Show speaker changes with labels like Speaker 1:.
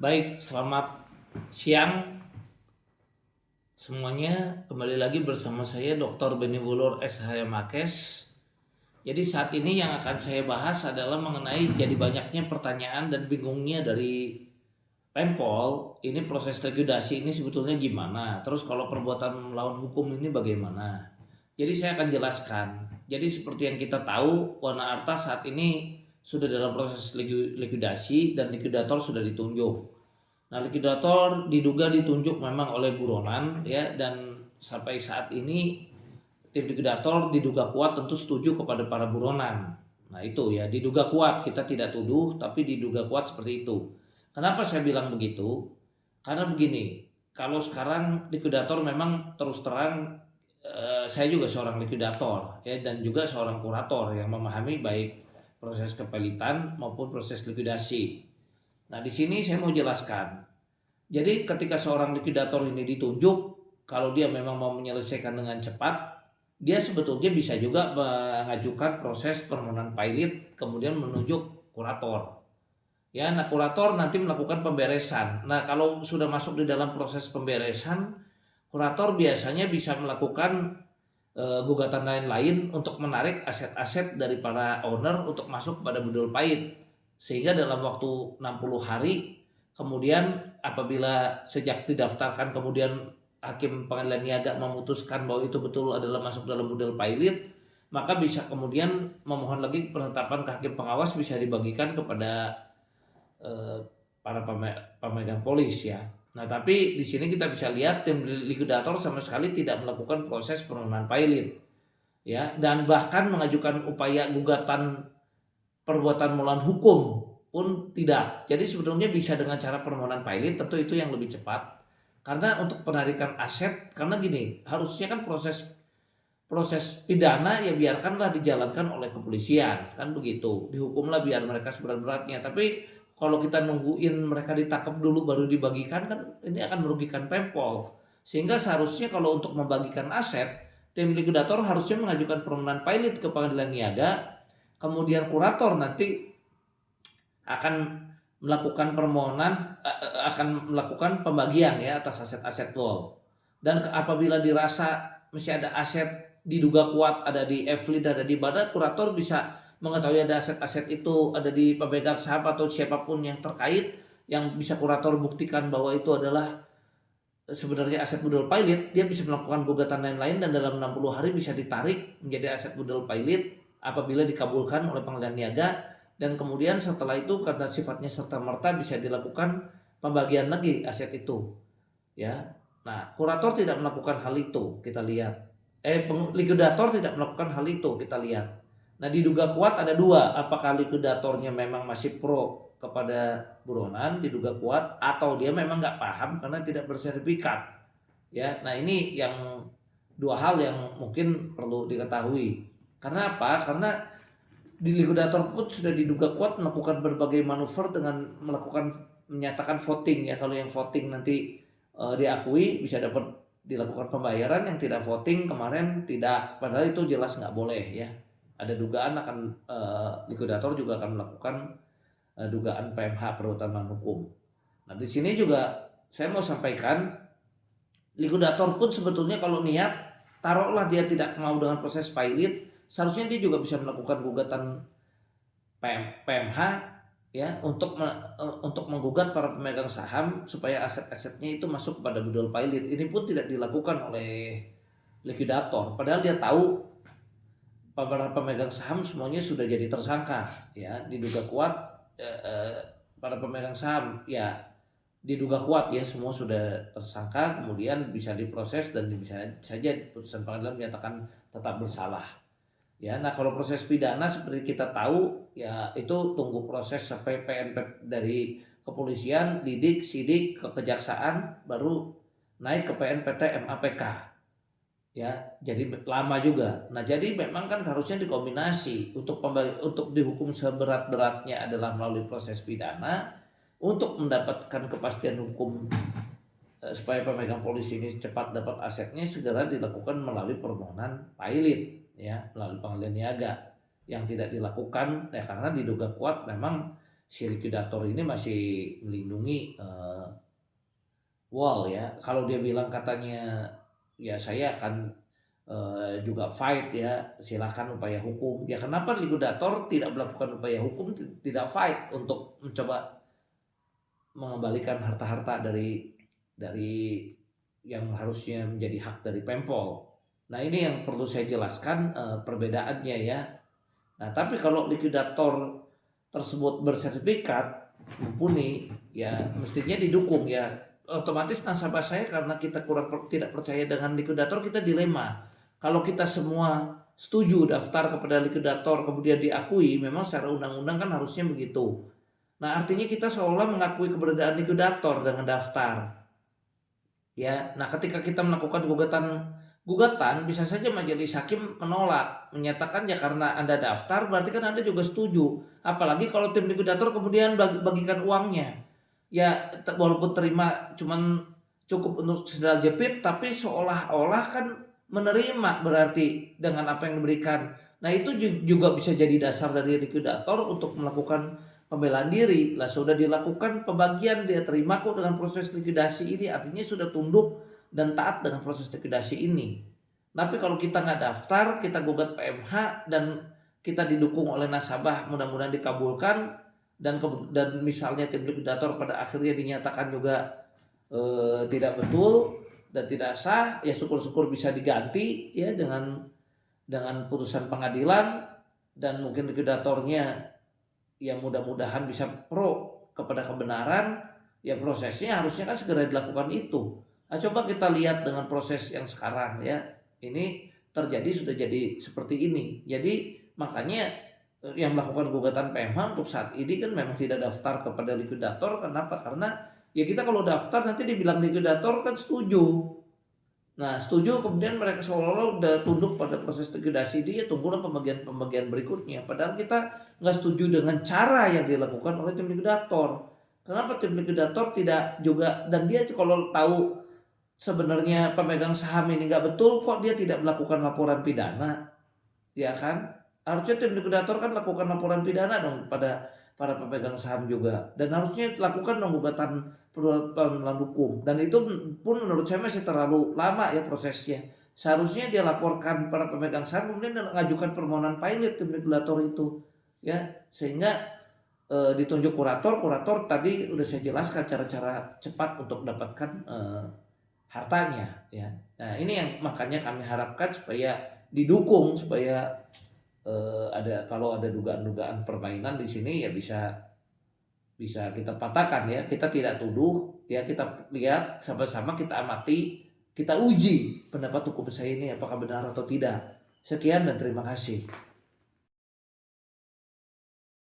Speaker 1: Baik, selamat siang semuanya. Kembali lagi bersama saya Dr. Beni Wulur SH Makes. Jadi saat ini yang akan saya bahas adalah mengenai jadi banyaknya pertanyaan dan bingungnya dari Pempol. Ini proses likuidasi ini sebetulnya gimana? Terus kalau perbuatan melawan hukum ini bagaimana? Jadi saya akan jelaskan. Jadi seperti yang kita tahu, Wana Arta saat ini sudah dalam proses likuidasi dan likuidator sudah ditunjuk. Nah, likuidator diduga ditunjuk memang oleh buronan ya, dan sampai saat ini tim likuidator diduga kuat tentu setuju kepada para buronan. Nah, itu ya, diduga kuat, kita tidak tuduh tapi diduga kuat seperti itu. Kenapa saya bilang begitu? Karena begini, kalau sekarang likuidator memang terus terang, saya juga seorang likuidator ya, dan juga seorang kurator yang memahami baik proses kepelitan maupun proses likuidasi. Nah, di sini saya mau jelaskan. Jadi ketika seorang likuidator ini ditunjuk, kalau dia memang mau menyelesaikan dengan cepat, dia sebetulnya bisa juga mengajukan proses permohonan pilot, kemudian menunjuk kurator. Ya, nah kurator nanti melakukan pemberesan. Nah, kalau sudah masuk di dalam proses pemberesan, kurator biasanya bisa melakukan gugatan lain-lain untuk menarik aset-aset dari para owner untuk masuk pada budol pahit, sehingga dalam waktu 60 hari kemudian apabila sejak didaftarkan kemudian hakim pengadilan niaga memutuskan bahwa itu betul adalah masuk dalam budol pahit, maka bisa kemudian memohon lagi penetapan ke hakim pengawas, bisa dibagikan kepada eh, para pemegang polis ya. Nah, tapi di sini kita bisa lihat tim likuidator sama sekali tidak melakukan proses permohonan pilot ya, dan bahkan mengajukan upaya gugatan perbuatan melawan hukum pun tidak. Jadi sebetulnya bisa dengan cara permohonan pilot, tentu itu yang lebih cepat. Karena untuk penarikan aset, karena gini, harusnya kan proses proses pidana ya biarkanlah dijalankan oleh kepolisian, kan begitu, dihukumlah biar mereka seberat-beratnya. Tapi kalau kita nungguin mereka ditangkap dulu baru dibagikan, kan ini akan merugikan Pempol. Sehingga seharusnya kalau untuk membagikan aset, tim likuidator harusnya mengajukan permohonan pilot ke pengadilan niaga, kemudian kurator nanti akan melakukan permohonan, akan melakukan pembagian ya atas aset-aset Vol. Dan apabila dirasa masih ada aset diduga kuat ada di Evlid, ada di mana, kurator bisa mengetahui ada aset-aset itu ada di pemegang saham atau siapapun yang terkait, yang bisa kurator buktikan bahwa itu adalah sebenarnya aset budol pilot, dia bisa melakukan gugatan lain-lain dan dalam 60 hari bisa ditarik menjadi aset budol pilot apabila dikabulkan oleh pengadilan niaga. Dan kemudian setelah itu karena sifatnya serta merta bisa dilakukan pembagian lagi aset itu ya. Nah, kurator tidak melakukan hal itu, kita lihat. Likuidator tidak melakukan hal itu, kita lihat. Nah, diduga kuat ada dua, apakah likuidatornya memang masih pro kepada buronan, diduga kuat, atau dia memang nggak paham karena tidak bersertifikat ya. Nah, ini yang dua hal yang mungkin perlu diketahui. Karena apa? Karena di likuidator pun sudah diduga kuat melakukan berbagai manuver dengan melakukan menyatakan voting ya. Kalau yang voting nanti diakui bisa dapat dilakukan pembayaran, yang tidak voting kemarin tidak, padahal itu jelas nggak boleh ya. Ada dugaan akan likuidator juga akan melakukan dugaan PMH, perbuatan hukum. Nah, di sini juga saya mau sampaikan, likuidator pun sebetulnya kalau niat, taruhlah dia tidak mau dengan proses pilot, seharusnya dia juga bisa melakukan gugatan PMH ya, untuk menggugat para pemegang saham supaya aset-asetnya itu masuk kepada budol pilot. Ini pun tidak dilakukan oleh likuidator, padahal dia tahu para pemegang saham semuanya sudah jadi tersangka ya, diduga kuat. Para pemegang saham ya diduga kuat ya, semua sudah tersangka, kemudian bisa diproses dan bisa saja putusan pengadilan menyatakan tetap bersalah ya. Nah, kalau proses pidana seperti kita tahu ya, itu tunggu proses sampai PNP dari kepolisian, lidik, sidik ke kejaksaan, baru naik ke PNPT MAPK ya, jadi lama juga. Nah, jadi memang kan harusnya dikombinasi, untuk dihukum seberat-beratnya adalah melalui proses pidana, untuk mendapatkan kepastian hukum supaya pemegang polisi ini cepat dapat asetnya, segera dilakukan melalui permohonan pilot ya, melalui pengadilan niaga, yang tidak dilakukan ya karena diduga kuat memang si likuidator ini masih melindungi Wall ya. Kalau dia bilang katanya ya saya akan juga fight ya, silakan upaya hukum. Ya kenapa likuidator tidak melakukan upaya hukum, tidak fight untuk mencoba mengembalikan harta-harta dari yang harusnya menjadi hak dari Pempol. Nah ini yang perlu saya jelaskan perbedaannya ya. Nah tapi kalau likuidator tersebut bersertifikat mumpuni ya mestinya didukung ya. Otomatis nasabah saya karena kita tidak percaya dengan likuidator, kita dilema. Kalau kita semua setuju daftar kepada likuidator kemudian diakui, memang secara undang-undang kan harusnya begitu. Nah artinya kita seolah mengakui keberadaan likuidator dengan daftar. Ya, nah ketika kita melakukan gugatan bisa saja majelis hakim menolak, menyatakan ya karena Anda daftar berarti kan Anda juga setuju. Apalagi kalau tim likuidator kemudian bagikan uangnya. Ya walaupun terima cuman cukup untuk sendal jepit tapi seolah-olah kan menerima berarti dengan apa yang diberikan. Nah itu juga bisa jadi dasar dari likuidator untuk melakukan pembelaan diri. Lah sudah dilakukan pembagian, dia terima kok dengan proses likuidasi ini, artinya sudah tunduk dan taat dengan proses likuidasi ini. Tapi kalau kita nggak daftar, kita gugat PMH dan kita didukung oleh nasabah, mudah-mudahan dikabulkan, dan misalnya tim likuidator pada akhirnya dinyatakan juga tidak betul dan tidak sah, ya syukur-syukur bisa diganti ya dengan putusan pengadilan, dan mungkin likuidatornya yang mudah-mudahan bisa pro kepada kebenaran, ya prosesnya harusnya kan segera dilakukan itu. Nah, coba kita lihat dengan proses yang sekarang ya, ini terjadi sudah jadi seperti ini. Jadi makanya yang melakukan gugatan PMH untuk saat ini kan memang tidak daftar kepada likuidator. Kenapa? Karena ya kita kalau daftar nanti dibilang likuidator kan setuju. Nah setuju kemudian mereka seolah-olah udah tunduk pada proses likuidasi ini, ya tunggulah pembagian berikutnya. Padahal kita nggak setuju dengan cara yang dilakukan oleh tim likuidator. Kenapa tim likuidator tidak juga, dan dia kalau tahu sebenarnya pemegang saham ini nggak betul, kok dia tidak melakukan laporan pidana, ya kan? Harusnya tim likuidator kan lakukan laporan pidana dong pada para pemegang saham juga, dan harusnya lakukan dong gugatan penegakan hukum, dan itu pun menurut saya masih terlalu lama ya prosesnya. Seharusnya dia laporkan para pemegang saham kemudian mengajukan permohonan pilot tim regulator itu ya, sehingga ditunjuk kurator tadi udah saya jelaskan cara-cara cepat untuk mendapatkan hartanya ya. Nah ini yang makanya kami harapkan supaya didukung, supaya kalau ada dugaan-dugaan permainan di sini ya bisa kita patahkan ya. Kita tidak tuduh ya, kita lihat sama-sama, kita amati, kita uji pendapat hukum saya ini apakah benar atau tidak. Sekian dan terima kasih.